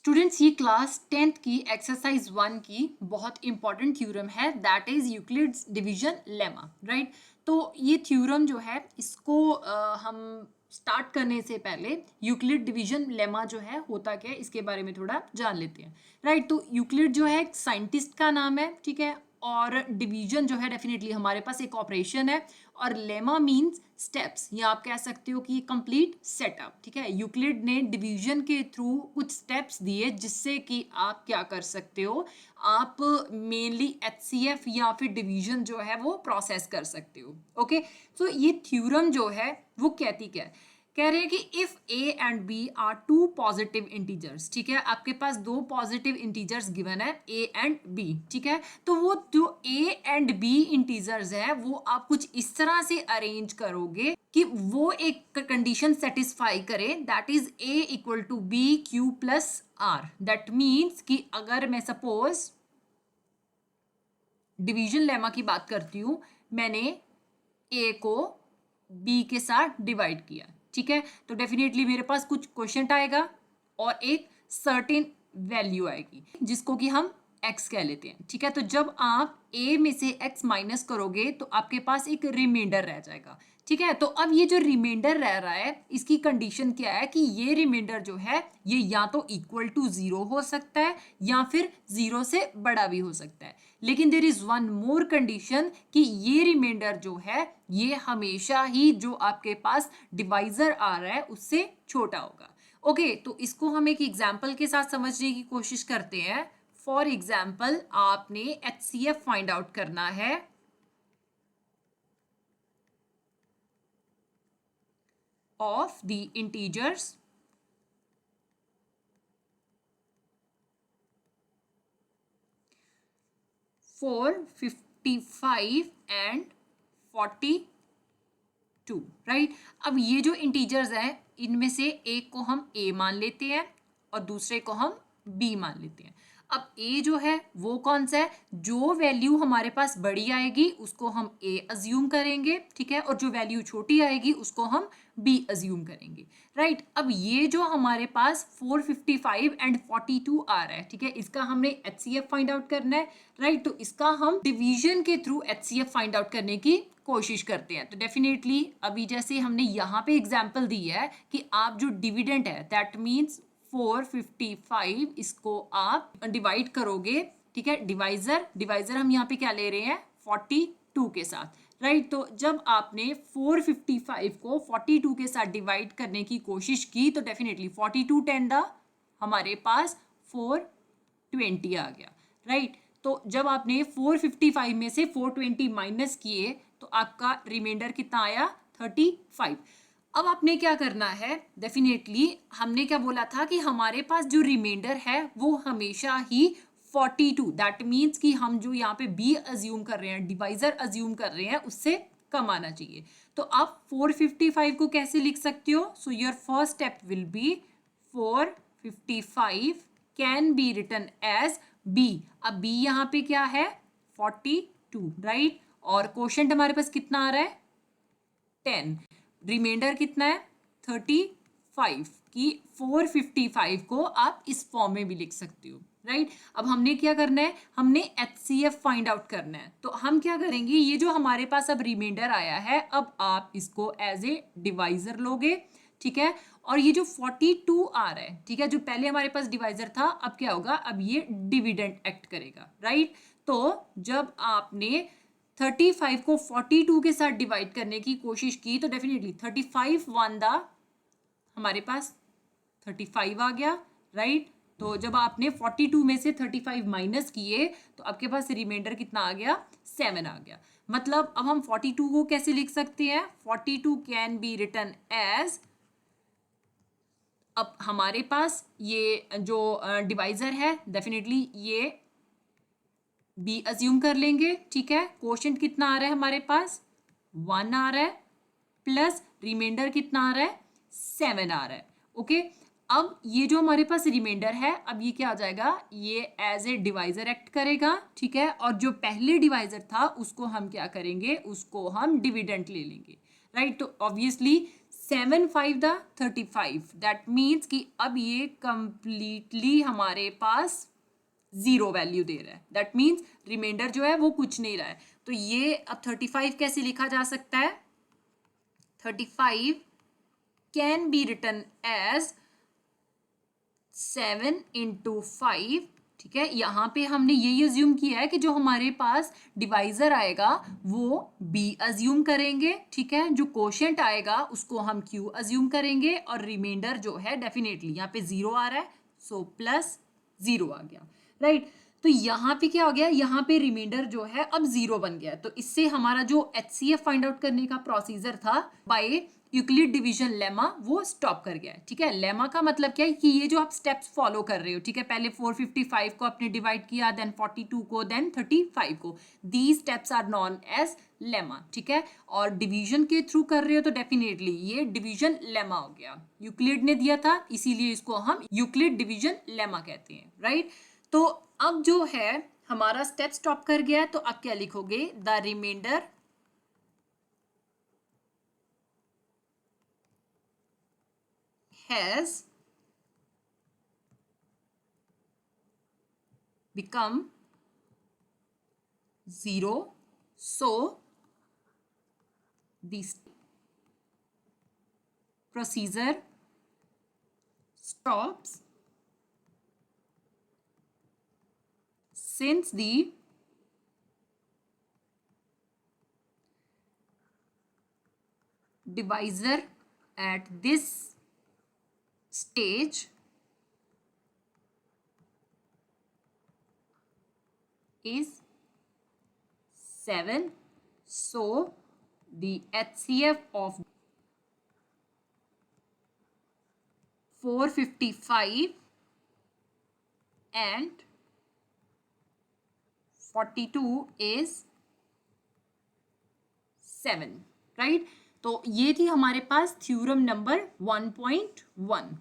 Students ये class 10th की exercise 1 की बहुत इंपॉर्टेंट थ्योरम है that is Euclid's division lemma right. तो ये थ्योरम जो है इसको हम स्टार्ट करने से पहले यूक्लिड डिवीजन लेमा जो है होता क्या है इसके बारे में थोड़ा जान लेते हैं राइट। तो यूक्लिड जो है एक साइंटिस्ट का नाम है, ठीक है, और डिवीजन जो है डेफिनेटली हमारे पास एक ऑपरेशन है और लेमा मींस स्टेप्स, या आप कह सकते हो कि कंप्लीट सेटअप, ठीक है। यूक्लिड ने डिवीजन के थ्रू कुछ स्टेप्स दिए जिससे कि आप क्या कर सकते हो, आप मेनली एचसीएफ या फिर डिवीजन जो है वो प्रोसेस कर सकते हो। ओके, सो ये थ्योरम जो है वो कहती क्या है, कह रहे हैं कि if A and B are two positive integers, ठीक है, आपके पास दो पॉजिटिव इंटीजर्स गिवन है ए एंड बी, ठीक है, तो वो जो ए एंड बी इंटीजर्स है वो आप कुछ इस तरह से अरेंज करोगे कि वो एक कंडीशन सेटिस्फाई करे that is A equal to B Q plus R. That means कि अगर मैं सपोज डिवीजन लेमा की बात करती हूं, मैंने ए को बी के साथ डिवाइड किया, ठीक है, तो डेफिनेटली मेरे पास कुछ क्वेश्चन आएगा और एक सर्टेन वैल्यू आएगी जिसको कि हम x कह लेते हैं, ठीक है। तो जब आप a में से x माइनस करोगे तो आपके पास एक रिमाइंडर रह जाएगा, ठीक है। तो अब ये जो रिमाइंडर रह रहा है इसकी कंडीशन क्या है कि ये रिमाइंडर जो है ये या तो इक्वल टू 0 हो सकता है या फिर 0 से बड़ा भी हो सकता है, लेकिन there is one more condition कि ये रिमाइंडर जो है ये हमेशा ही जो आपके पास डिवाइजर आ रहा है उससे छोटा होगा। ओके, तो इसको हम एक एग्जाम्पल के साथ समझने की कोशिश करते हैं। फॉर एग्जाम्पल आपने एचसीएफ फाइंड आउट करना है of the integers 455 and 42, right. अब ये जो इंटीजर्स हैं इनमें से एक को हम a मान लेते हैं और दूसरे को हम b मान लेते हैं। अब a जो है वो कौन सा है, जो वैल्यू हमारे पास बड़ी आएगी उसको हम a अज्यूम करेंगे, ठीक है, और जो वैल्यू छोटी आएगी उसको हम b अज्यूम करेंगे, राइट। अब ये जो हमारे पास 455 एंड 42 आ रहा है, ठीक है, इसका हमने एचसीएफ फाइंड आउट करना है, राइट। तो इसका हम डिवीजन के थ्रू एचसीएफ फाइंड आउट करने की कोशिश करते हैं। तो डेफिनेटली अभी जैसे हमने यहाँ पे एग्जाम्पल दी है कि आप जो डिविडेंड है दैट मीन्स 455 इसको आप डिवाइड करोगे, ठीक है, डिवाइजर हम यहाँ पे क्या ले रहे हैं 42 के साथ, राइट। तो जब आपने 455 को 42 के साथ डिवाइड करने की कोशिश की तो डेफिनेटली 42 10 हमारे पास 420 आ गया, राइट। तो जब आपने 455 में से 420 माइनस किए तो आपका रिमाइंडर कितना आया 35। अब आपने क्या करना है, डेफिनेटली हमने क्या बोला था कि हमारे पास जो रिमाइंडर है वो हमेशा ही 42, दैट मीन्स कि हम जो यहाँ पे b अज्यूम कर रहे हैं, डिवाइजर अज्यूम कर रहे हैं, उससे कम आना चाहिए। तो आप 455 को कैसे लिख सकते हो, so your first step will be 455 can be written as b। अब b यहाँ पे क्या है 42, राइट, और क्वोशंट हमारे पास कितना आ रहा है 10, रिमाइंडर कितना है 35 की 455 को आप इस फॉर्म में भी लिख सकते हो, राइट। अब हमने क्या करना है, हमने एचसीएफ फाइंड आउट करना है। तो हम क्या करेंगे, ये जो हमारे पास अब रिमाइंडर आया है अब आप इसको एज ए डिवाइजर लोगे, ठीक है, और ये जो 42 आ रहा है, ठीक है, जो पहले हमारे पास डिवाइजर था अब क्या होगा, अब ये डिविडेंड एक्ट करेगा, राइट। तो जब आपने 35 को 42 के साथ डिवाइड करने की कोशिश की तो डेफिनेटली 35 वन दा हमारे पास 35 आ गया, राइट। तो जब आपने 42 में से 35 माइनस किए तो आपके पास रिमाइंडर कितना आ गया 7 आ गया। मतलब अब हम 42 को कैसे लिख सकते हैं, 42 कैन बी रिटन एज, अब हमारे पास ये जो डिवाइजर है डेफिनेटली ये बी अज्यूम कर लेंगे, ठीक है। क्वोशंट कितना आ रहा है हमारे पास 1 आ रहा है प्लस रिमाइंडर कितना आ रहा है 7 आ रहा है, ओके। अब ये जो हमारे पास रिमाइंडर है अब ये क्या आ जाएगा, ये एज ए डिवाइजर एक्ट करेगा, ठीक है, और जो पहले डिवाइजर था उसको हम क्या करेंगे, उसको हम डिविडेंड ले लेंगे, राइट। तो ऑब्वियसली 7 5 द 35, दैट मीन्स कि अब ये कंप्लीटली हमारे पास जीरो वैल्यू दे रहा है, दैट मीन्स रिमाइंडर जो है वो कुछ नहीं रहा है। तो ये अब 35 कैसे लिखा जा सकता है? 35 can be written as 7 into 5, ठीक है। यहाँ पे हमने यही अज्यूम किया है कि जो हमारे पास डिवाइजर आएगा वो b अज्यूम करेंगे, ठीक है। जो कोशेंट आएगा उसको हम q अज्यूम करेंगे, और रिमाइंडर जो है डेफिनेटली यहाँ पे जीरो आ रहा है, सो प्लस जीरो आ गया, राइट। तो यहाँ पे क्या हो गया, यहाँ पे रिमाइंडर जो है अब जीरो बन गया। तो इससे हमारा जो HCF फाइंड आउट करने का प्रोसीजर था बाय यूक्लिड डिवीजन लेमा वो स्टॉप कर गया है, ठीक है। लेमा का मतलब क्या है कि ये जो आप स्टेप्स फॉलो कर रहे हो, ठीक है, पहले 455 को आपने डिवाइड किया, देन 42 को, देन 35 को, these steps are known as lemma, ठीक है। और डिवीजन के थ्रू कर रहे हो तो डेफिनेटली ये डिवीजन लेमा हो गया, यूक्लिड ने दिया था इसीलिए इसको हम यूक्लिड डिवीजन लेमा कहते हैं, राइट। तो अब जो है हमारा स्टेप स्टॉप कर गया है, तो अब क्या लिखोगे, the remainder has become zero, so the procedure stops since the divisor at this stage is 7, so the HCF of 455 and 42 is 7, right. तो ये थी हमारे पास थ्योरम नंबर 1.1,